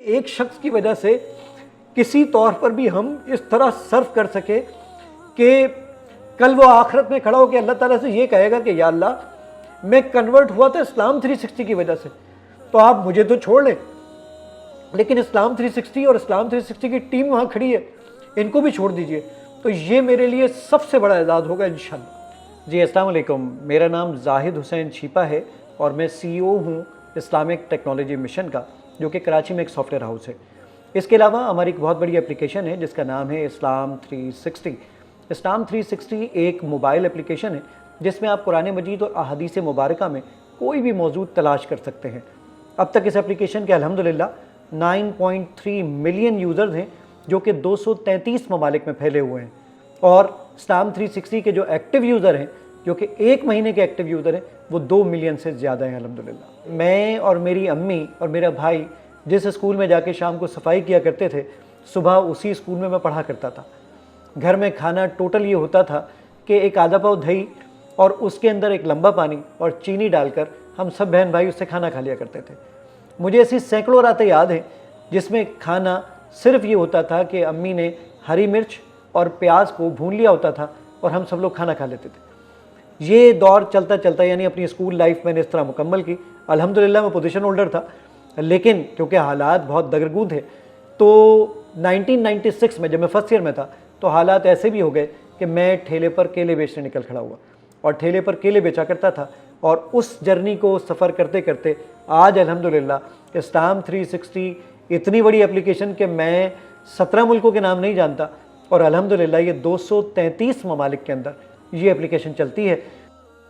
ایک شخص کی وجہ سے کسی طور پر بھی ہم اس طرح صرف کر سکے کہ کل وہ آخرت میں کھڑا ہو کے اللہ تعالیٰ سے یہ کہے گا کہ یا اللہ میں کنورٹ ہوا تھا اسلام 360 کی وجہ سے، تو آپ مجھے تو چھوڑ لیں، لیکن اسلام 360 اور اسلام 360 کی ٹیم وہاں کھڑی ہے، ان کو بھی چھوڑ دیجئے۔ تو یہ میرے لیے سب سے بڑا اعزاز ہوگا انشاءاللہ۔ جی السلام علیکم، میرا نام زاہد حسین چھیپا ہے اور میں سی او ہوں اسلامک ٹیکنالوجی مشن کا، جو کہ کراچی میں ایک سافٹ ویئر ہاؤس ہے۔ اس کے علاوہ ہماری ایک بہت بڑی اپلیکیشن ہے جس کا نام ہے اسلام 360۔ اسلام 360 ایک موبائل اپلیکیشن ہے جس میں آپ قرآن مجید اور احادیث مبارکہ میں کوئی بھی موضوع تلاش کر سکتے ہیں۔ اب تک اس اپلیکیشن کے الحمدللہ 9.3 ملین یوزرز ہیں جو کہ 233 ممالک میں پھیلے ہوئے ہیں، اور اسلام 360 کے جو ایکٹیو یوزر ہیں، جو کہ ایک مہینے کے ایکٹیو یوزر ہیں، وہ 2 ملین سے زیادہ ہیں الحمدللہ۔ میں اور میری امی اور میرا بھائی جس اسکول میں جا کے شام کو صفائی کیا کرتے تھے، صبح اسی اسکول میں پڑھا کرتا تھا۔ گھر میں کھانا ٹوٹل یہ ہوتا تھا کہ ایک آدھا پاؤ دہی اور اس کے اندر ایک لمبا پانی اور چینی ڈال کر ہم سب بہن بھائی اس سے کھانا کھا لیا کرتے تھے۔ مجھے ایسی سینکڑوں راتیں یاد ہیں جس میں کھانا صرف یہ ہوتا تھا کہ امی نے ہری مرچ اور پیاز کو بھون لیا ہوتا تھا اور ہم سب لوگ کھانا کھا لیتے تھے۔ یہ دور چلتا چلتا یعنی اپنی اسکول لائف میں نے اس طرح مکمل کی۔ الحمدللہ میں پوزیشن ہولڈر تھا، لیکن کیونکہ حالات بہت دگرگوں تھے تو 1996 میں جب میں فرسٹ ایئر میں تھا تو حالات ایسے بھی ہو گئے کہ میں ٹھیلے پر کیلے بیچنے نکل کھڑا ہوا اور ٹھیلے پر کیلے بیچا کرتا تھا، اور اس جرنی کو سفر کرتے کرتے آج الحمدللہ اسلام 360 اتنی بڑی اپلیکیشن کہ میں 17 ملکوں کے نام نہیں جانتا، اور الحمدللہ یہ 233 ممالک کے اندر یہ اپلیکیشن چلتی ہے۔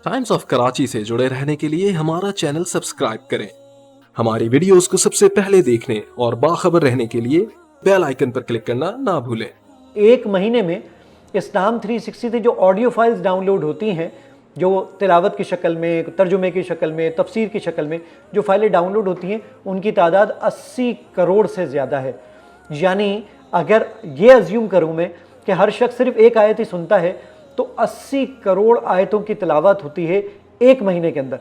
ٹائمز آف کراچی سے جڑے رہنے کے لیے ہمارا چینل سبسکرائب کریں، ہماری ویڈیوز کو سب سے پہلے دیکھنے اور باخبر رہنے کے لیے بیل آئیکن پر کلک کرنا نہ بھولیں۔ ایک مہینے میں اسلام 360 سے جو آڈیو فائلز ڈاؤن لوڈ ہوتی ہیں، جو تلاوت کی شکل میں، ترجمے کی شکل میں، تفسیر کی شکل میں جو فائلیں ڈاؤن لوڈ ہوتی ہیں، ان کی تعداد 80 کروڑ سے زیادہ ہے۔ یعنی اگر یہ ازیوم کروں میں کہ ہر شخص صرف ایک آیت ہی سنتا ہے تو 80 کروڑ آیتوں کی تلاوت ہوتی ہے ایک مہینے کے اندر۔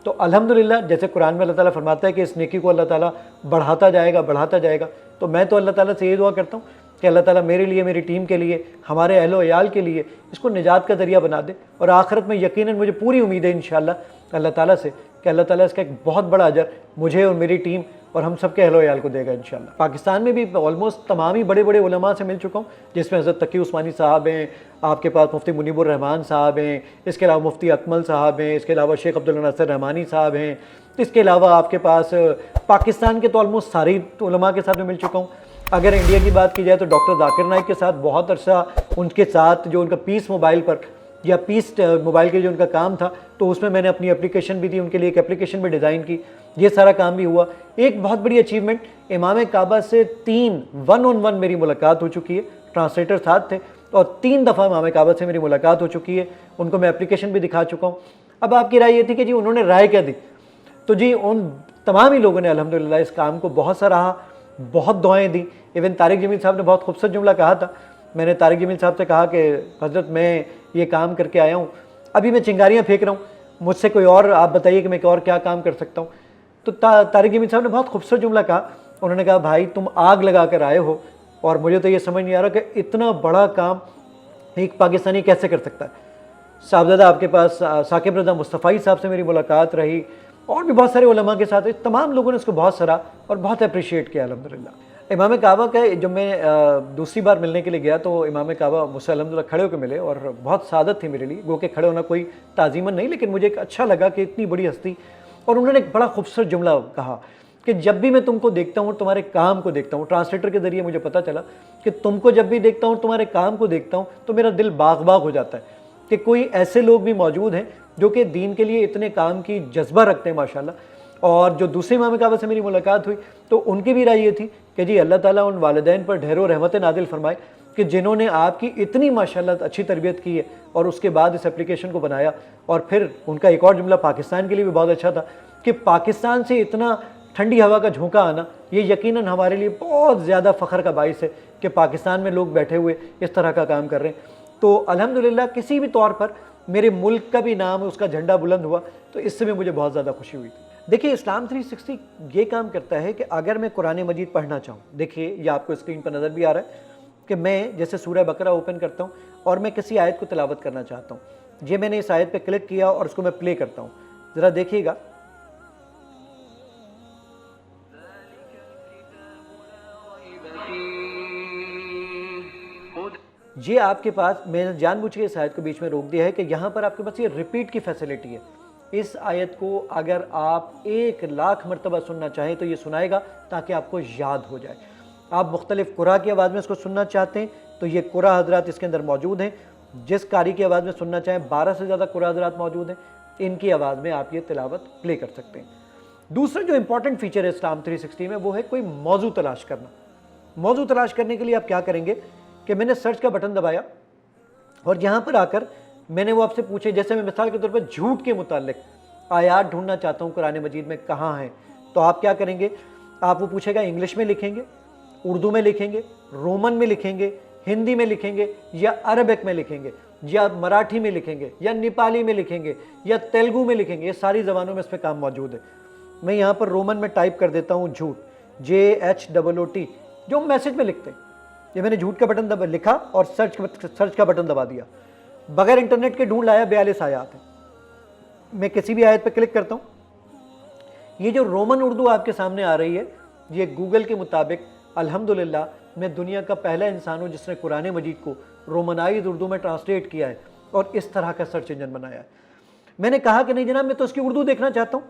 تو الحمدللہ جیسے قرآن میں اللہ تعالیٰ فرماتا ہے کہ اس نیکی کو اللہ تعالیٰ بڑھاتا جائے گا بڑھاتا جائے گا، تو میں تو اللہ تعالیٰ سے یہ دعا کرتا ہوں کہ اللہ تعالیٰ میرے لیے، میری ٹیم کے لیے، ہمارے اہل و عیال کے لیے اس کو نجات کا ذریعہ بنا دے، اور آخرت میں یقیناً مجھے پوری امید ہے انشاءاللہ اللہ تعالیٰ سے کہ اللہ تعالیٰ اس کا ایک بہت بڑا اجر مجھے اور میری ٹیم اور ہم سب کے اہل و عیال کو دے گا انشاءاللہ۔ پاکستان میں بھی آلموسٹ تمام ہی بڑے بڑے علماء سے مل چکا ہوں، جس میں حضرت تقی عثمانی صاحب ہیں، آپ کے پاس مفتی منیب الرحمان صاحب ہیں، اس کے علاوہ مفتی اکمل صاحب ہیں، اس کے علاوہ شیخ عبدالناصر رحمانی صاحب ہیں، اس کے علاوہ آپ کے پاس پاکستان کے تو آلموسٹ سارے علماء کے ساتھ میں مل چکا ہوں۔ اگر انڈیا کی بات کی جائے تو ڈاکٹر ذاکر نائک کے ساتھ بہت عرصہ ان کے ساتھ جو ان کا پیس موبائل پر یا پیس موبائل کے جو ان کا کام تھا، تو اس میں میں نے اپنی اپلیکیشن بھی دی، ان کے لیے ایک اپلیکیشن بھی ڈیزائن کی، یہ سارا کام بھی ہوا۔ ایک بہت بڑی اچیومنٹ، امام کعبہ سے 3 1-on-1 میری ملاقات ہو چکی ہے، ٹرانسلیٹر ساتھ تھے، اور 3 دفعہ امام کعبہ سے میری ملاقات ہو چکی ہے، ان کو میں اپلیکیشن بھی دکھا چکا ہوں۔ اب آپ کی رائے یہ تھی کہ جی انہوں نے رائے کیا دی، تو جی ان تمام ہی لوگوں نے الحمدللہ اس کام کو بہت سراہا، بہت دعائیں دی۔ ایون طارق جمیل صاحب نے بہت خوبصورت جملہ کہا تھا، میں نے طارق جمیل صاحب سے کہا کہ حضرت میں یہ کام کر کے آیا ہوں، ابھی میں چنگاریاں پھینک رہا ہوں، مجھ سے کوئی اور آپ بتائیے کہ میں اور کیا کام کر سکتا ہوں۔ تو طارق جمیل صاحب نے بہت خوبصورت جملہ کہا، انہوں نے کہا بھائی تم آگ لگا کر آئے ہو، اور مجھے تو یہ سمجھ نہیں آ رہا کہ اتنا بڑا کام ایک پاکستانی کیسے کر سکتا ہے۔ صاحبزادہ آپ کے پاس ثاقب رضا مصطفی صاحب سے میری ملاقات رہی، اور بھی بہت سارے علماء کے ساتھ، تمام لوگوں نے اس کو بہت سراہا اور بہت اپریشیٹ کیا الحمدللہ۔ امام کعبہ کا جب میں دوسری بار ملنے کے لیے گیا تو امام کعبہ مجھ سے الحمدللہ کھڑے ہو کے ملے، اور بہت سعادت تھی میرے لیے، گو کہ کھڑے ہونا کوئی تعظیماً نہیں، لیکن مجھے ایک اچھا لگا کہ اتنی بڑی ہستی، اور انہوں نے ایک بڑا خوبصورت جملہ کہا کہ جب بھی میں تم کو دیکھتا ہوں، تمہارے کام کو دیکھتا ہوں، ٹرانسلیٹر کے ذریعے مجھے پتہ چلا کہ تم کو جب بھی دیکھتا ہوں، تمہارے کام کو دیکھتا ہوں، تو میرا دل باغ باغ ہو جاتا ہے کہ کوئی ایسے لوگ بھی موجود ہیں جو کہ دین کے لیے اتنے کام کی جذبہ رکھتے ہیں ماشاءاللہ۔ اور جو دوسرے امام کعبہ سے میری ملاقات ہوئی تو ان کی بھی رائے یہ تھی کہ جی اللہ تعالیٰ ان والدین پر ڈھیر و رحمت نازل فرمائے کہ جنہوں نے آپ کی اتنی ماشاءاللہ اچھی تربیت کی ہے، اور اس کے بعد اس اپلیکیشن کو بنایا۔ اور پھر ان کا ایک اور جملہ پاکستان کے لیے بھی بہت اچھا تھا کہ پاکستان سے اتنا ٹھنڈی ہوا کا جھونکا آنا، یہ یقیناً ہمارے لیے بہت زیادہ فخر کا باعث ہے کہ پاکستان میں لوگ بیٹھے ہوئے اس طرح کا کام کر رہے ہیں۔ تو الحمدللہ کسی بھی طور پر میرے ملک کا بھی نام، اس کا جھنڈا بلند ہوا، تو اس سے بھی مجھے بہت زیادہ خوشی ہوئی تھی۔ دیکھیے اسلام 360 یہ کام کرتا ہے کہ اگر میں قرآن مجید پڑھنا چاہوں، دیکھیے یہ آپ کو اسکرین پر نظر بھی آ رہا ہے کہ میں جیسے سورہ بقرہ اوپن کرتا ہوں اور میں کسی آیت کو تلاوت کرنا چاہتا ہوں، یہ میں نے اس آیت پہ کلک کیا اور اس کو میں پلے کرتا ہوں، ذرا دیکھیے گا یہ آپ کے پاس، میں نے جان بوجھ کے اس آیت کو بیچ میں روک دیا ہے کہ یہاں پر آپ کے پاس یہ ریپیٹ کی فیسلٹی ہے۔ اس آیت کو اگر آپ 1,00,000 مرتبہ سننا چاہیں تو یہ سنائے گا تاکہ آپ کو یاد ہو جائے۔ آپ مختلف قرآ کی آواز میں اس کو سننا چاہتے ہیں تو یہ قرآ حضرات اس کے اندر موجود ہیں، جس قاری کی آواز میں سننا چاہیں 12 سے زیادہ قرآ حضرات موجود ہیں، ان کی آواز میں آپ یہ تلاوت پلے کر سکتے ہیں۔ دوسرا جو امپورٹنٹ فیچر ہے اسلام 360 میں وہ ہے کوئی موضوع تلاش کرنا۔ موضوع تلاش کرنے کے لیے آپ کیا کریں گے کہ میں نے سرچ کا بٹن دبایا اور یہاں پر آ کر میں نے وہ آپ سے پوچھے، جیسے میں مثال کے طور پر جھوٹ کے متعلق آیات ڈھونڈنا چاہتا ہوں قرآن مجید میں کہاں ہیں، تو آپ کیا کریں گے، آپ وہ پوچھے گا انگلش میں لکھیں گے، اردو میں لکھیں گے، رومن میں لکھیں گے، ہندی میں لکھیں گے، یا عربک میں لکھیں گے، یا مراٹھی میں لکھیں گے، یا نیپالی میں لکھیں گے، یا تیلگو میں لکھیں گے، یہ ساری زبانوں میں اس پہ کام موجود ہے۔ میں یہاں پر رومن میں ٹائپ کر دیتا ہوں جھوٹ، JHOOT، جو میسج میں لکھتے ہیں، یہ میں نے جھوٹ کا بٹن لکھا اور سرچ کا بٹن دبا دیا، بغیر انٹرنیٹ کے ڈھونڈ لایا 42 آیات ہیں۔ میں کسی بھی آیت پہ کلک کرتا ہوں، یہ جو رومن اردو آپ کے سامنے آ رہی ہے، یہ گوگل کے مطابق الحمدللہ میں دنیا کا پہلا انسان ہوں جس نے قرآن مجید کو رومنائز اردو میں ٹرانسلیٹ کیا ہے اور اس طرح کا سرچ انجن بنایا ہے۔ میں نے کہا کہ نہیں جناب میں تو اس کی اردو دیکھنا چاہتا ہوں،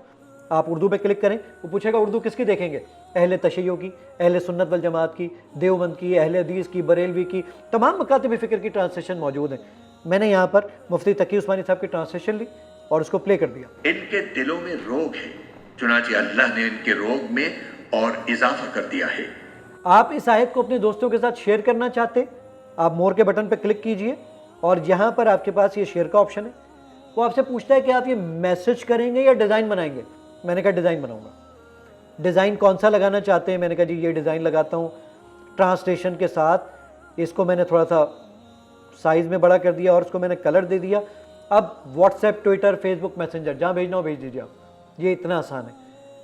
آپ اردو پہ کلک کریں، وہ پوچھے گا اردو کس کی دیکھیں گے، اہل تشیع کی، اہل سنت والجماعت کی، دیوبند کی، اہل حدیث کی، بریلوی کی، تمام مکاتب فکر کی ٹرانسلیشن موجود ہیں۔ میں نے یہاں پر مفتی تقی عثمانی صاحب کی ٹرانسلیشن لی اور اس کو پلے کر دیا۔ ان کے دلوں میں روگ ہے، چنانچہ اللہ نے ان کے روگ میں اور اضافہ کر دیا ہے۔ آپ اس آیت کو اپنے دوستوں کے ساتھ شیئر کرنا چاہتے ہیں، آپ مور کے بٹن پہ کلک کیجئے اور یہاں پر آپ کے پاس یہ شیئر کا آپشن ہے۔ وہ آپ سے پوچھتا ہے کہ آپ یہ میسج کریں گے یا ڈیزائن بنائیں گے، میں نے کہا ڈیزائن بناؤں گا۔ ڈیزائن کون سا لگانا چاہتے ہیں، میں نے کہا جی یہ ڈیزائن لگاتا ہوں، ٹرانسلیشن کے ساتھ اس کو میں نے تھوڑا سا سائز میں بڑا کر دیا اور اس کو میں نے کلر دے دیا۔ اب واٹس ایپ، ٹویٹر، فیس بک، میسنجر جہاں بھیجنا ہو بھیج دیجیے آپ، یہ اتنا آسان ہے۔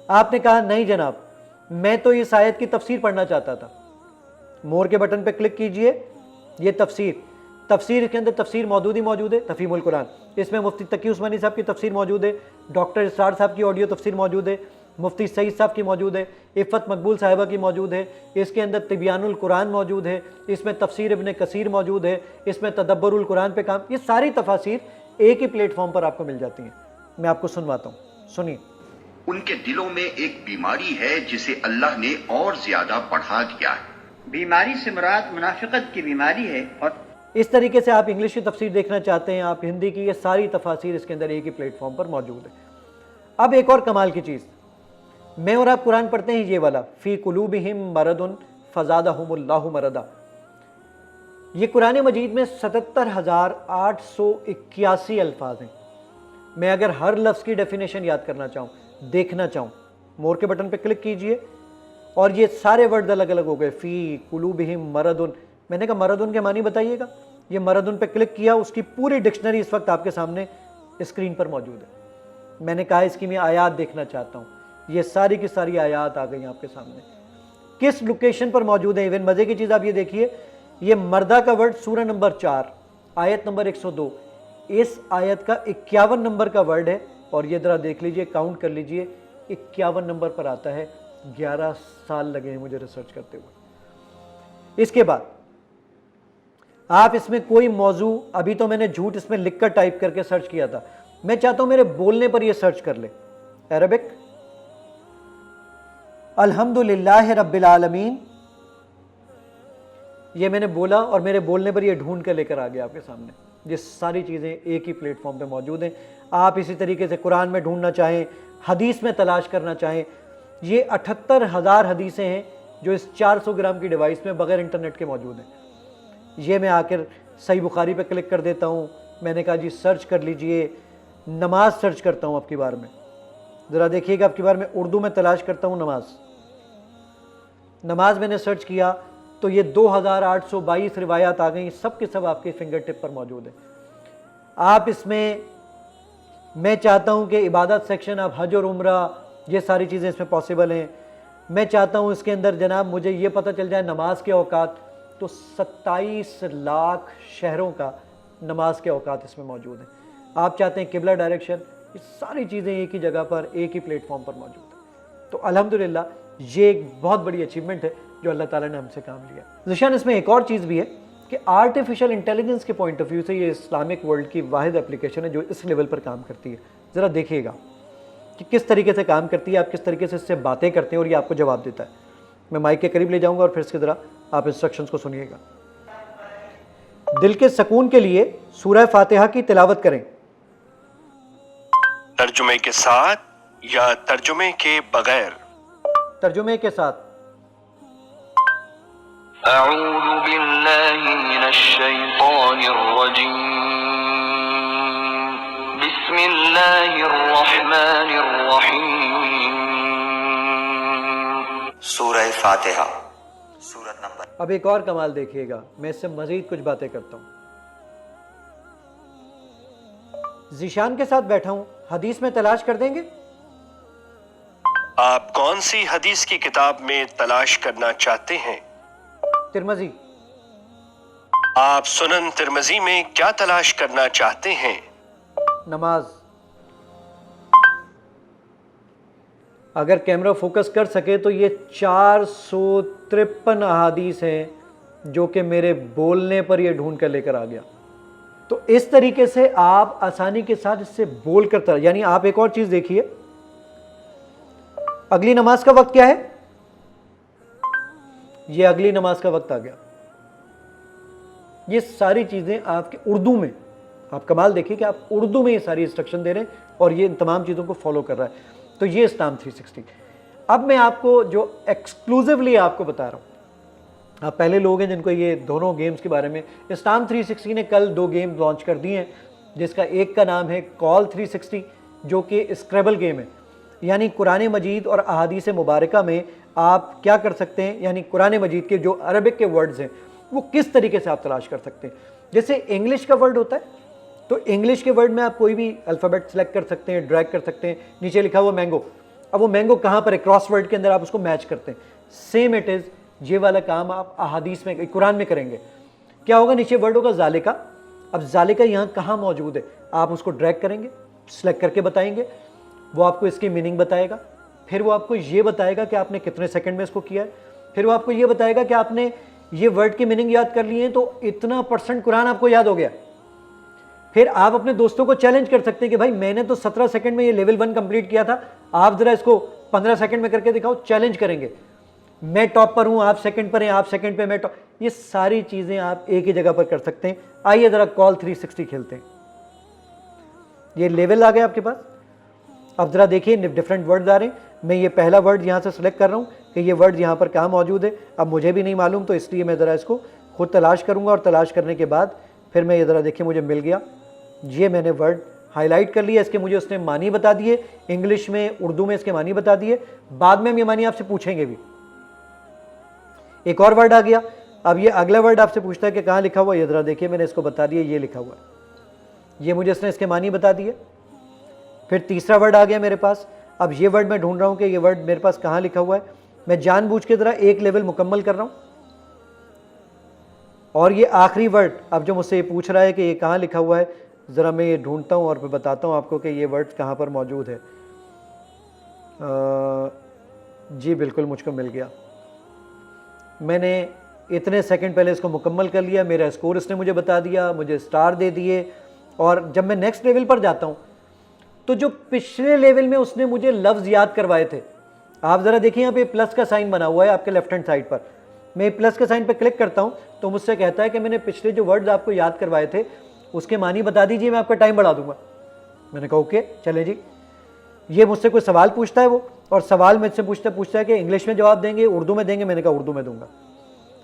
آپ نے کہا نہیں جناب میں تو اس آیت کی تفسیر پڑھنا چاہتا تھا، مور کے بٹن پہ کلک کیجئے، یہ تفسیر کے اندر تفسیر موجود ہی موجود ہے، تفہیم القرآن، اس میں مفتی تقی عثمانی صاحب کی تفسیر موجود ہے، ڈاکٹر اسرار صاحب کی آڈیو تفسیر موجود ہے، مفتی سعید صاحب کی موجود ہے، عفت مقبول صاحبہ کی موجود ہے، اس کے اندر تبیان القرآن موجود ہے، اس میں تفسیر ابن کثیر موجود ہے، اس میں تدبر القرآن پہ کام، یہ ساری تفاسیر ایک ہی پلیٹ فارم پر آپ کو مل جاتی ہیں۔ میں آپ کو سنواتا ہوں، سنیے۔ ان کے دلوں میں ایک بیماری ہے جسے اللہ نے اور زیادہ بڑھا دیا ہے۔ بیماری سے مراد منافقت کی بیماری ہے، اور اس طریقے سے آپ انگلش کی تفسیر دیکھنا چاہتے ہیں، آپ ہندی کی، یہ ساری تفاسیر اس کے اندر ایک ہی پلیٹ فارم پر موجود ہے۔ اب ایک اور کمال کی چیز، میں اور آپ قرآن پڑھتے ہیں یہ والا فی قلوبہم مرض فزادہم اللہ مرضا، یہ قرآن مجید میں 77,881 الفاظ ہیں۔ میں اگر ہر لفظ کی ڈیفینیشن یاد کرنا چاہوں، دیکھنا چاہوں، مور کے بٹن پہ کلک کیجئے اور یہ سارے ورڈ الگ الگ ہو گئے، فی قلوبہم مرض، میں نے کہا مرض کے معنی بتائیے گا، یہ مرض پہ کلک کیا، اس کی پوری ڈکشنری اس وقت آپ کے سامنے اسکرین پر موجود ہے۔ میں نے کہا اس کی میں آیات دیکھنا چاہتا ہوں، یہ ساری کی ساری آیات آ گئی آپ کے سامنے، کس لوکیشن پر موجود ہیں۔ ایون مزے کی چیز آپ یہ دیکھیے، یہ مردہ کا ورڈ سورہ نمبر 4 آیت نمبر 102، اس آیت کا 51 نمبر کا ورڈ ہے، اور یہ ذرا دیکھ لیجئے، کاؤنٹ کر لیجئے، 51 نمبر پر آتا ہے۔ 11 سال لگے ہیں مجھے ریسرچ کرتے ہوئے۔ اس کے بعد آپ اس میں کوئی موضوع، ابھی تو میں نے جھوٹ اس میں لکھ کر ٹائپ کر کے سرچ کیا تھا، میں چاہتا ہوں میرے بولنے پر یہ سرچ کر لے، عربک الحمدللہ رب العالمین، یہ میں نے بولا اور میرے بولنے پر یہ ڈھونڈ کر لے کر آ گیا آپ کے سامنے۔ یہ ساری چیزیں ایک ہی پلیٹ فارم پہ موجود ہیں۔ آپ اسی طریقے سے قرآن میں ڈھونڈنا چاہیں، حدیث میں تلاش کرنا چاہیں، یہ 78,000 حدیثیں ہیں جو اس 400 گرام کی ڈیوائس میں بغیر انٹرنیٹ کے موجود ہیں۔ یہ میں آ کر صحیح بخاری پہ کلک کر دیتا ہوں، میں نے کہا جی سرچ کر لیجئے، نماز سرچ کرتا ہوں اب کی بار میں، ذرا دیکھیے گا اب کی بار میں اردو میں تلاش کرتا ہوں نماز میں نے سرچ کیا تو یہ 2,822 روایات آ گئیں، سب کے سب آپ کے فنگر ٹپ پر موجود ہیں۔ آپ اس میں چاہتا ہوں کہ عبادت سیکشن آپ حج اور عمرہ یہ ساری چیزیں اس میں پاسبل ہیں۔ میں چاہتا ہوں اس کے اندر جناب مجھے یہ پتہ چل جائے نماز کے اوقات، تو 27 لاکھ شہروں کا نماز کے اوقات اس میں موجود ہیں۔ آپ چاہتے ہیں قبلہ ڈائریکشن، یہ ساری چیزیں ایک ہی جگہ پر ایک ہی پلیٹ فارم پر موجود ہیں۔ تو الحمدللہ یہ ایک بہت بڑی اچیومنٹ ہے جو اللہ تعالیٰ نے ہم سے کام لیا۔ ذیشان اس میں ایک اور چیز بھی ہے کہ آرٹیفیشل انٹیلیجنس کے پوائنٹ آف ویو سے یہ اسلامک ورلڈ کی واحد اپلیکیشن ہے جو اس لیول پر کام کرتی ہے۔ ذرا دیکھیے گا کہ کس طریقے سے کام کرتی ہے، آپ کس طریقے سے اس سے باتیں کرتے ہیں اور یہ آپ کو جواب دیتا ہے۔ میں مائک کے قریب لے جاؤں گا اور پھر اس کی ذرا آپ انسٹرکشنز کو سنیے گا۔ دل کے سکون کے لیے سورہ فاتحہ کی تلاوت کریں۔ ترجمے کے ساتھ یا ترجمے کے بغیر؟ ترجمے کے ساتھ۔ اعوذ باللہ من الشیطان الرجیم، بسم اللہ الرحمن الرحیم۔ سورہ فاتحہ، سورت نمبر۔ اب ایک اور کمال دیکھیے گا، میں اس سے مزید کچھ باتیں کرتا ہوں۔ ذیشان کے ساتھ بیٹھا ہوں، حدیث میں تلاش کر دیں گے؟ آپ کون سی حدیث کی کتاب میں تلاش کرنا چاہتے ہیں؟ ترمذی۔ آپ سنن ترمذی میں کیا تلاش کرنا چاہتے ہیں؟ نماز۔ اگر کیمرہ فوکس کر سکے تو یہ 453 احادیث ہیں جو کہ میرے بولنے پر یہ ڈھونڈ کر لے کر آ گیا۔ تو اس طریقے سے آپ آسانی کے ساتھ اس سے بول کر یعنی آپ ایک اور چیز دیکھیے، اگلی نماز کا وقت کیا ہے؟ یہ اگلی نماز کا وقت آ گیا۔ یہ ساری چیزیں آپ کے اردو میں، آپ کمال دیکھیے کہ آپ اردو میں یہ ساری انسٹرکشن دے رہے ہیں اور یہ ان تمام چیزوں کو فالو کر رہا ہے۔ تو یہ اسلام 360۔ اب میں آپ کو جو ایکسکلوزیولی آپ کو بتا رہا ہوں، آپ پہلے لوگ ہیں جن کو یہ دونوں گیمز کے بارے میں، اسلام 360 نے کل 2 گیم لانچ کر دی ہیں، جس کا ایک کا نام ہے کال 360 جو کہ اسکریبل گیم ہے، یعنی قرآن مجید اور احادیث مبارکہ میں آپ کیا کر سکتے ہیں، یعنی قرآن مجید کے جو عربک کے ورڈز ہیں وہ کس طریقے سے آپ تلاش کر سکتے ہیں۔ جیسے انگلش کا ورڈ ہوتا ہے تو انگلش کے ورڈ میں آپ کوئی بھی الفابیٹ سلیکٹ کر سکتے ہیں، ڈریگ کر سکتے ہیں، نیچے لکھا ہوا مینگو، اب وہ مینگو کہاں پر ہے، کراس ورڈ کے اندر آپ اس کو میچ کرتے ہیں۔ سیم اٹ از یہ والا کام آپ احادیث میں قرآن میں کریں گے۔ کیا ہوگا، نیچے ورڈ ہوگا ذالکہ، اب ذالکہ یہاں کہاں موجود ہے، آپ اس کو ڈریگ کریں گے، سلیکٹ کر کے بتائیں گے، وہ آپ کو اس کی میننگ بتائے گا، پھر وہ آپ کو یہ بتائے گا کہ آپ نے کتنے سیکنڈ میں اس کو کیا ہے، پھر وہ آپ کو یہ بتائے گا کہ آپ نے یہ ورڈ کی میننگ یاد کر لی ہے تو اتنا % قرآن آپ کو یاد ہو گیا۔ پھر آپ اپنے دوستوں کو چیلنج کر سکتے ہیں کہ بھائی میں نے تو 17 سیکنڈ میں یہ لیول 1 کمپلیٹ کیا تھا، آپ ذرا اس کو 15 سیکنڈ میں کر کے دکھاؤ، چیلنج کریں گے۔ میں ٹاپ پر ہوں، آپ سیکنڈ پر ہیں، آپ سیکنڈ پہ، میں ٹاپ۔ یہ ساری چیزیں آپ ایک ہی جگہ پر کر سکتے ہیں۔ آئیے ذرا کال 360 کھیلتے ہیں۔ یہ لیول آ گیا آپ کے پاس۔ اب ذرا دیکھیے ڈفرینٹ ورڈز آ رہے ہیں۔ میں یہ پہلا ورڈ یہاں سے سلیکٹ کر رہا ہوں کہ یہ ورڈ یہاں پر کہاں موجود ہے، اب مجھے بھی نہیں معلوم تو اس لیے میں ذرا اس کو خود تلاش کروں گا، اور تلاش کرنے کے بعد پھر میں یہ ذرا دیکھیے مجھے مل گیا، یہ میں نے ورڈ ہائی لائٹ کر لیا، اس کے مجھے اس نے معنی بتا دیے، انگلش میں اردو میں اس کے معنی بتا دیے، بعد میں ہم یہ معنی آپ سے پوچھیں گے بھی۔ ایک اور ورڈ آ گیا، اب یہ اگلا ورڈ آپ سے پوچھتا ہے کہ کہاں لکھا ہوا ہے، یہ ذرا دیکھیے میں نے اس کو بتا دیا، یہ لکھا ہوا ہے، یہ مجھے اس نے اس کے معنی بتا دیے۔ پھر تیسرا ورڈ آ گیا میرے پاس، اب یہ ورڈ میں ڈھونڈ رہا ہوں کہ یہ ورڈ میرے پاس کہاں لکھا ہوا ہے، میں جان بوجھ کے ذرا ایک لیول مکمل کر رہا ہوں۔ اور یہ آخری ورڈ اب جو مجھ سے یہ پوچھ رہا ہے کہ یہ کہاں لکھا ہوا ہے، ذرا میں یہ ڈھونڈتا ہوں اور پھر بتاتا ہوں آپ کو کہ یہ ورڈ کہاں پر موجود ہے۔ جی بالکل مجھ کو مل گیا، میں نے اتنے سیکنڈ پہلے اس کو مکمل کر لیا، میرا اسکور اس نے مجھے بتا دیا، مجھے اسٹار دے دیے۔ اور جب میں نیکسٹ لیول پر جاتا ہوں تو جو پچھلے لیول میں اس نے مجھے لفظ یاد کروائے تھے، آپ ذرا دیکھیں یہاں پہ پلس کا سائن بنا ہوا ہے آپ کے لیفٹ ہینڈ سائڈ پر، میں پلس کے سائن پہ کلک کرتا ہوں تو مجھ سے کہتا ہے کہ میں نے پچھلے جو ورڈز آپ کو یاد کروائے تھے اس کے معنی بتا دیجئے، میں آپ کا ٹائم بڑھا دوں گا۔ میں نے کہا اوکے چلے جی۔ یہ مجھ سے کوئی سوال پوچھتا ہے وہ، اور سوال مجھ سے پوچھتا ہے کہ انگلش میں جواب دیں گے، اردو میں دیں گے، میں نے کہا اردو میں دوں گا۔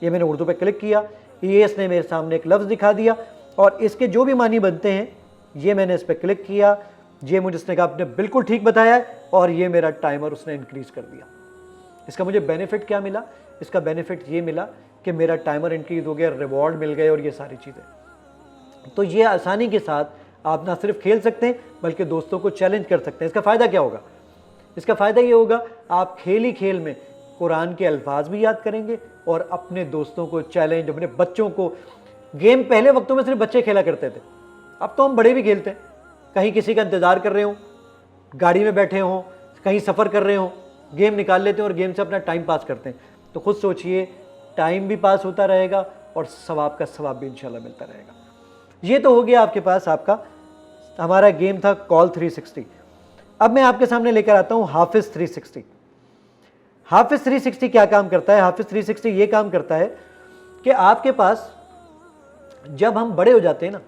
یہ میں نے اردو پہ کلک کیا، یہ اس نے میرے سامنے ایک لفظ دکھا دیا اور اس کے جو بھی معنی بنتے ہیں یہ میں نے اس پہ کلک کیا، یہ مجھے اس نے کہا آپ نے بالکل ٹھیک بتایا ہے، اور یہ میرا ٹائمر اس نے انکریز کر دیا۔ اس کا مجھے بینیفٹ کیا ملا؟ اس کا بینیفٹ یہ ملا کہ میرا ٹائمر انکریز ہو گیا، ریوارڈ مل گئے اور یہ ساری چیزیں۔ تو یہ آسانی کے ساتھ آپ نہ صرف کھیل سکتے ہیں بلکہ دوستوں کو چیلنج کر سکتے ہیں۔ اس کا فائدہ کیا ہوگا اس کا فائدہ یہ ہوگا آپ کھیل ہی کھیل میں قرآن کے الفاظ بھی یاد کریں گے اور اپنے دوستوں کو چیلنج، اپنے بچوں کو، گیم پہلے وقتوں میں صرف بچے کھیلا کرتے تھے، اب تو ہم بڑے بھی کھیلتے ہیں، کہیں کسی کا انتظار کر رہے ہوں، گاڑی میں بیٹھے ہوں، کہیں سفر کر رہے ہوں، گیم نکال لیتے ہیں اور گیم سے اپنا ٹائم پاس کرتے ہیں۔ تو خود سوچئے، ٹائم بھی پاس ہوتا رہے گا اور ثواب کا ثواب بھی انشاءاللہ ملتا رہے گا۔ یہ تو ہو گیا آپ کے پاس آپ کا ہمارا گیم تھا کال 360۔ اب میں آپ کے سامنے لے کر آتا ہوں حافظ 360۔ حافظ 360 کیا کام کرتا ہے؟ حافظ 360 یہ کام کرتا ہے کہ آپ کے پاس جب ہم بڑے ہو جاتے ہیں نا،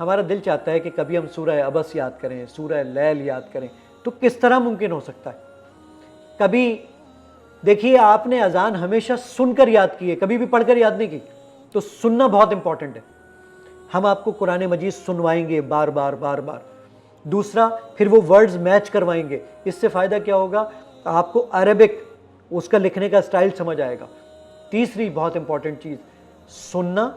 ہمارا دل چاہتا ہے کہ کبھی ہم سورہ عبس یاد کریں، سورہ لیل یاد کریں، تو کس طرح ممکن ہو سکتا ہے؟ کبھی دیکھیے، آپ نے اذان ہمیشہ سن کر یاد کی ہے، کبھی بھی پڑھ کر یاد نہیں کی، تو سننا بہت امپورٹنٹ ہے۔ ہم آپ کو قرآن مجید سنوائیں گے بار بار بار بار۔ دوسرا، پھر وہ ورڈز میچ کروائیں گے۔ اس سے فائدہ کیا ہوگا؟ آپ کو عربک اس کا لکھنے کا سٹائل سمجھ آئے گا۔ تیسری بہت امپورٹنٹ چیز، سننا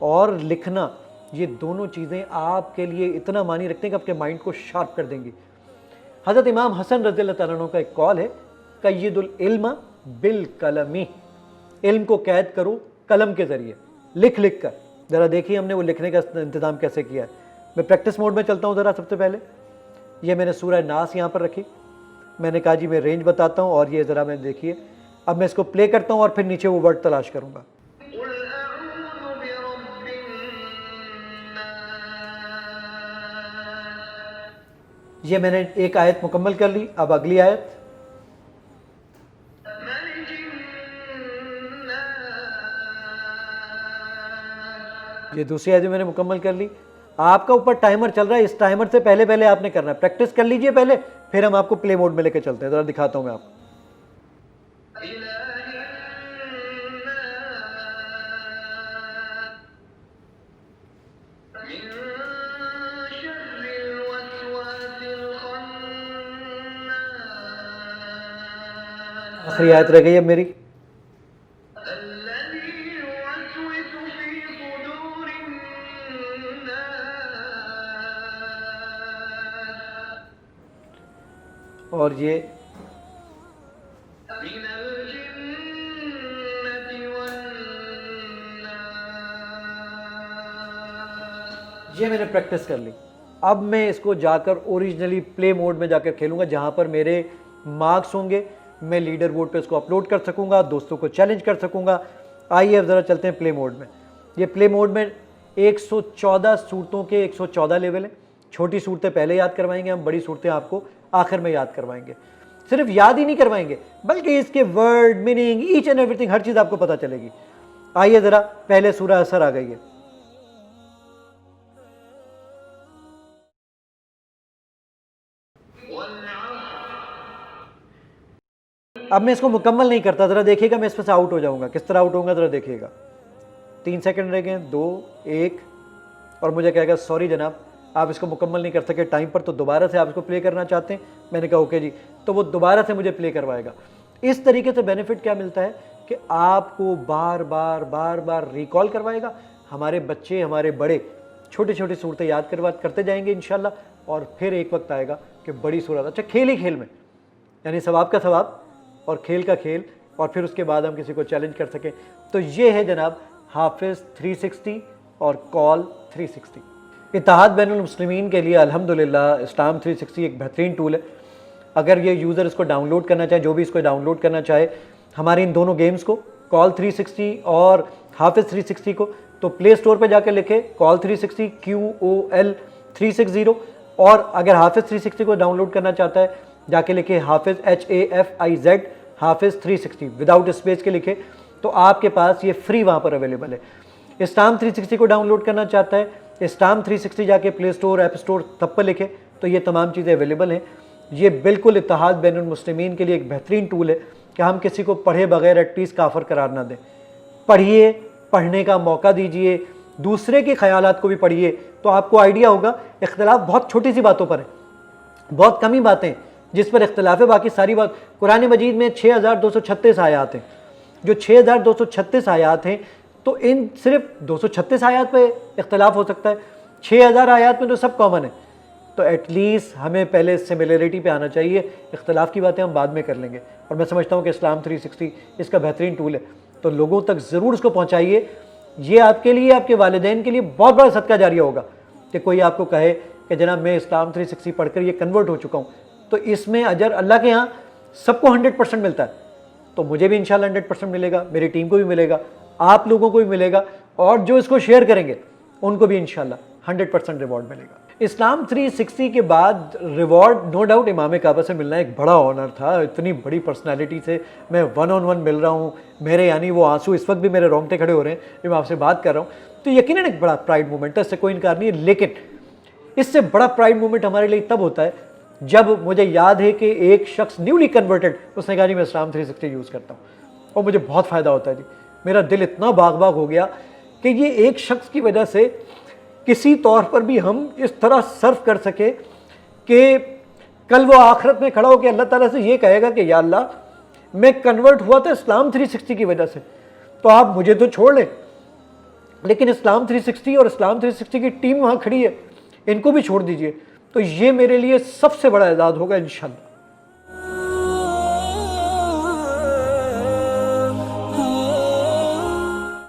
اور لکھنا، یہ دونوں چیزیں آپ کے لیے اتنا معنی رکھتے ہیں کہ آپ کے مائنڈ کو شارپ کر دیں گی۔ حضرت امام حسن رضی اللہ تعالیٰ عنہ کا ایک قول ہے، قید العلم بالقلم، علم کو قید کرو قلم کے ذریعے، لکھ لکھ کر۔ ذرا دیکھیے ہم نے وہ لکھنے کا انتظام کیسے کیا ہے۔ میں پریکٹس موڈ میں چلتا ہوں ذرا سب سے پہلے۔ یہ میں نے سورہ ناس یہاں پر رکھی، میں نے کہا جی میں رینج بتاتا ہوں، اور یہ ذرا میں دیکھیے، اب میں اس کو پلے کرتا ہوں اور پھر نیچے وہ ورڈ تلاش کروں گا۔ یہ میں نے ایک آیت مکمل کر لی، اب اگلی آیت۔ یہ دوسری آیت میں نے مکمل کر لی۔ آپ کا اوپر ٹائمر چل رہا ہے، اس ٹائمر سے پہلے پہلے آپ نے کرنا ہے، پریکٹس کر لیجئے پہلے، پھر ہم آپ کو پلے موڈ میں لے کے چلتے ہیں۔ ذرا دکھاتا ہوں میں آپ کو۔ آخری آیت رہ گئی اب میری۔ اور یہ میں نے پریکٹس کر لی۔ اب میں اس کو جا کر اوریجنلی پلے موڈ میں جا کر کھیلوں گا، جہاں پر میرے مارکس ہوں گے، میں لیڈر بورڈ پہ اس کو اپلوڈ کر سکوں گا، دوستوں کو چیلنج کر سکوں گا۔ آئیے اب ذرا چلتے ہیں پلے موڈ میں۔ یہ پلے موڈ میں 114 صورتوں کے 114 لیول ہیں۔ چھوٹی صورتیں پہلے یاد کروائیں گے ہم، بڑی صورتیں آپ کو آخر میں یاد کروائیں گے۔ صرف یاد ہی نہیں کروائیں گے بلکہ اس کے word, meaning, each and everything, ہر چیز آپ کو پتہ چلے گی۔ آئیے ذرا پہلے سورہ عصر آ گئی ہے۔ اب میں اس کو مکمل نہیں کرتا، ذرا دیکھیے گا میں اس پہ سے آؤٹ ہو جاؤں گا، کس طرح آؤٹ ہوں گا ذرا دیکھیے گا۔ 3 سیکنڈ رہ گئے، 2، 1، اور مجھے کہے گا سوری جناب آپ اس کو مکمل نہیں کر سکے ٹائم پر، تو دوبارہ سے آپ اس کو پلے کرنا چاہتے ہیں؟ میں نے کہا اوکے جی، تو وہ دوبارہ سے مجھے پلے کروائے گا۔ اس طریقے سے بینیفٹ کیا ملتا ہے کہ آپ کو بار بار بار بار ریکال کروائے گا۔ ہمارے بچے، ہمارے بڑے چھوٹی چھوٹی صورتیں یاد کرتے جائیں گے انشاءاللہ، اور پھر ایک وقت آئے گا کہ بڑی صورت، اچھا کھیل ہی کھیل میں، یعنی ثواب کا ثواب اور کھیل کا کھیل، اور پھر اس کے بعد ہم کسی کو چیلنج کر سکیں۔ تو یہ ہے جناب حافظ 360 اور کال 360۔ اتحاد بین المسلمین کے لیے الحمدللہ اسلام 360 ایک بہترین ٹول ہے۔ اگر یہ یوزر اس کو ڈاؤن لوڈ کرنا چاہے، جو بھی اس کو ڈاؤن لوڈ کرنا چاہے ہماری ان دونوں گیمز کو، کال 360 اور حافظ 360 کو، تو پلے اسٹور پہ جا کے لکھے کال 360 QOL 360، اور اگر حافظ 360 کو ڈاؤن لوڈ کرنا چاہتا ہے جا کے لکھے حافظ HAFIZ حافظ 360 وداؤٹ اسپیس کے لکھے، تو آپ کے پاس یہ فری وہاں پر اویلیبل ہے۔ اسلام 360 کو ڈاؤن لوڈ کرنا چاہتا ہے، اسلام 360 جا کے پلے اسٹور، ایپ اسٹور تب پر لکھے تو یہ تمام چیزیں اویلیبل ہیں۔ یہ بالکل اتحاد بین المسلمین کے لیے ایک بہترین ٹول ہے کہ ہم کسی کو پڑھے بغیر ایٹ لیسٹ کافر قرار نہ دیں۔ پڑھیے، پڑھنے کا موقع دیجئے، دوسرے کے خیالات کو بھی پڑھیے، تو آپ کو آئیڈیا ہوگا اختلاف بہت چھوٹی سی باتوں پر ہے، بہت کم ہی باتیں جس پر اختلاف ہے، باقی ساری بات قرآن مجید میں 6236 آیات ہیں۔ جو 6236 آیات ہیں تو ان صرف 236 آیات پہ اختلاف ہو سکتا ہے، 6000 آیات میں تو سب کامن ہے، تو ایٹ لیسٹ ہمیں پہلے سملیرٹی پہ آنا چاہیے. اختلاف کی باتیں ہم بعد میں کر لیں گے, اور میں سمجھتا ہوں کہ اسلام 360 اس کا بہترین ٹول ہے. تو لوگوں تک ضرور اس کو پہنچائیے. یہ آپ کے لیے, آپ کے والدین کے لیے بہت بڑا صدقہ جاریہ ہوگا کہ کوئی آپ کو کہے کہ جناب میں اسلام 360 پڑھ کر یہ کنورٹ ہو چکا ہوں. تو اس میں اجر اللہ کے ہاں سب کو 100% ملتا ہے. تو مجھے بھی انشاءاللہ 100% ملے گا, میری ٹیم کو بھی ملے گا, آپ لوگوں کو بھی ملے گا, اور جو اس کو شیئر کریں گے ان کو بھی انشاءاللہ 100% ریوارڈ ملے گا. اسلام 360 کے بعد ریوارڈ نو ڈاؤٹ امام کعبہ سے ملنا ایک بڑا آنر تھا. اتنی بڑی پرسنالٹی سے میں 1-on-1 مل رہا ہوں, میرے یعنی وہ آنسو اس وقت بھی میرے رونگٹے کھڑے ہو رہے ہیں جب میں آپ سے بات کر رہا ہوں. تو یقیناً ایک بڑا پرائیڈ مومنٹ ہے, اس سے کوئی انکار نہیں ہے. لیکن اس سے بڑا پرائیڈ مومنٹ ہمارے لیے تب ہوتا ہے جب مجھے یاد ہے کہ ایک شخص نیولی کنورٹڈ, اس نے کہا جی میں اسلام 360 یوز کرتا ہوں اور مجھے بہت فائدہ ہوتا ہے جی. میرا دل اتنا باغ باغ ہو گیا کہ یہ ایک شخص کی وجہ سے کسی طور پر بھی ہم اس طرح سرف کر سکے کہ کل وہ آخرت میں کھڑا ہو کے اللہ تعالیٰ سے یہ کہے گا کہ یا اللہ میں کنورٹ ہوا تھا اسلام 360 کی وجہ سے, تو آپ مجھے تو چھوڑ لیں, لیکن اسلام 360 اور اسلام 360 کی ٹیم وہاں کھڑی ہے, ان کو بھی چھوڑ دیجئے. تو یہ میرے لیے سب سے بڑا اعزاز ہوگا انشاءاللہ.